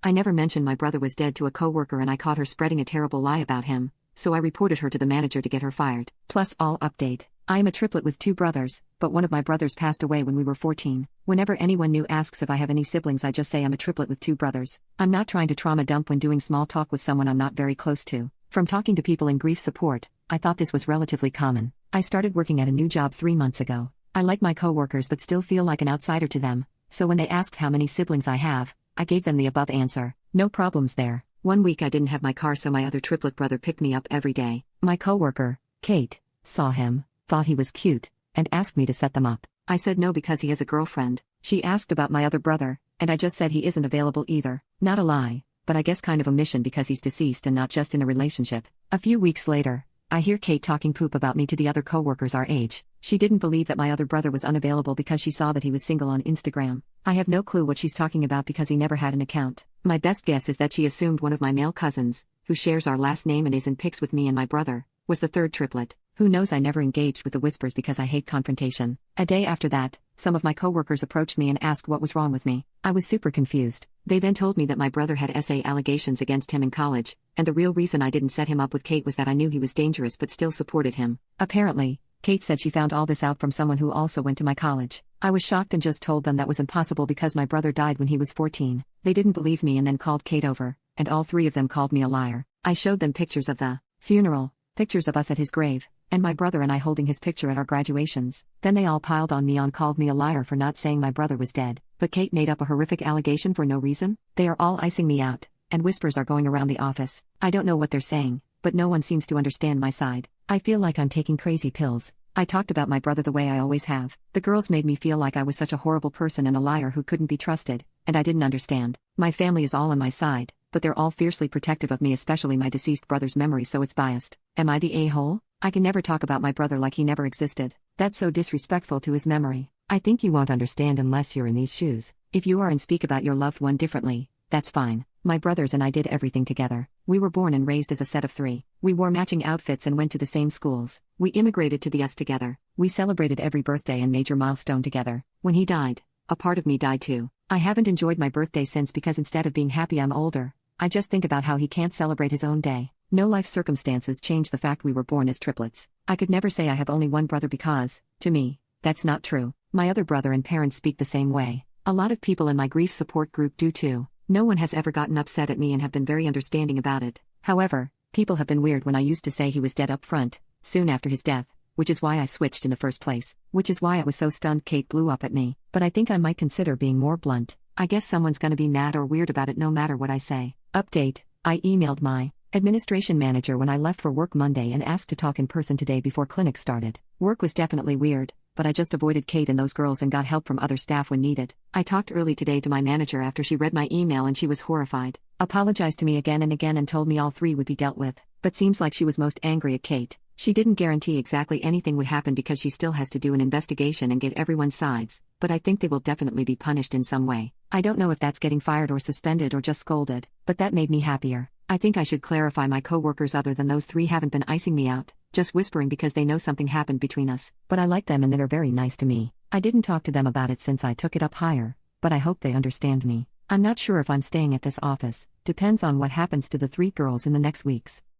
I never mentioned my brother was dead to a coworker and I caught her spreading a terrible lie about him, so I reported her to the manager to get her fired. Plus all update. I am a triplet with two brothers, but one of my brothers passed away when we were 14. Whenever anyone new asks if I have any siblings, I just say I'm a triplet with two brothers. I'm not trying to trauma dump when doing small talk with someone I'm not very close to. From talking to people in grief support, I thought this was relatively common. I started working at a new job 3 months ago. I like my coworkers but still feel like an outsider to them, so when they asked how many siblings I have, I gave them the above answer. No problems there. 1 week I didn't have my car, so my other triplet brother picked me up every day. My coworker, Kate, saw him, thought he was cute, and asked me to set them up. I said no because he has a girlfriend. She asked about my other brother, and I just said he isn't available either. Not a lie, but I guess kind of a mission because he's deceased and not just in a relationship. A few weeks later, I hear Kate talking poop about me to the other coworkers our age. She didn't believe that my other brother was unavailable because she saw that he was single on Instagram. I have no clue what she's talking about because he never had an account. My best guess is that she assumed one of my male cousins, who shares our last name and is in pics with me and my brother, was the third triplet. Who knows? I never engaged with the whispers because I hate confrontation. A day after that, some of my coworkers approached me and asked what was wrong with me. I was super confused. They then told me that my brother had SA allegations against him in college, and the real reason I didn't set him up with Kate was that I knew he was dangerous but still supported him. Apparently, Kate said she found all this out from someone who also went to my college. I was shocked and just told them that was impossible because my brother died when he was 14. They didn't believe me and then called Kate over, and all three of them called me a liar. I showed them pictures of the funeral, pictures of us at his grave, and my brother and I holding his picture at our graduations. Then they all piled on me and called me a liar for not saying my brother was dead. But Kate made up a horrific allegation for no reason. They are all icing me out, and whispers are going around the office. I don't know what they're saying, but no one seems to understand my side. I feel like I'm taking crazy pills. I talked about my brother the way I always have. The girls made me feel like I was such a horrible person and a liar who couldn't be trusted, and I didn't understand. My family is all on my side, but they're all fiercely protective of me, especially my deceased brother's memory, so it's biased. Am I the a-hole? I can never talk about my brother like he never existed. That's so disrespectful to his memory. I think you won't understand unless you're in these shoes. If you are and speak about your loved one differently, that's fine. My brothers and I did everything together. We were born and raised as a set of 3. We wore matching outfits and went to the same schools. We immigrated to the US together. We celebrated every birthday and major milestone together. When he died, a part of me died too. I haven't enjoyed my birthday since because instead of being happy I'm older. I just think about how he can't celebrate his own day. No life circumstances change the fact we were born as triplets. I could never say I have only one brother because, to me, that's not true. My other brother and parents speak the same way. A lot of people in my grief support group do too. No one has ever gotten upset at me and have been very understanding about it. However, people have been weird when I used to say he was dead up front, soon after his death, which is why I switched in the first place. Which is why I was so stunned Kate blew up at me. But I think I might consider being more blunt. I guess someone's gonna be mad or weird about it no matter what I say. Update: I emailed my administration manager when I left for work Monday and asked to talk in person today before clinic started. Work was definitely weird, but I just avoided Kate and those girls and got help from other staff when needed. I talked early today to my manager after she read my email and she was horrified. Apologized to me again and told me all 3 would be dealt with, but seems like she was most angry at Kate. She didn't guarantee exactly anything would happen because she still has to do an investigation and get everyone's sides, but I think they will definitely be punished in some way. I don't know if that's getting fired or suspended or just scolded, but that made me happier. I think I should clarify my coworkers other than those 3 haven't been icing me out, just whispering because they know something happened between us. But I like them and they're very nice to me. I didn't talk to them about it since I took it up higher, but I hope they understand me. I'm not sure if I'm staying at this office, depends on what happens to the 3 girls in the next weeks.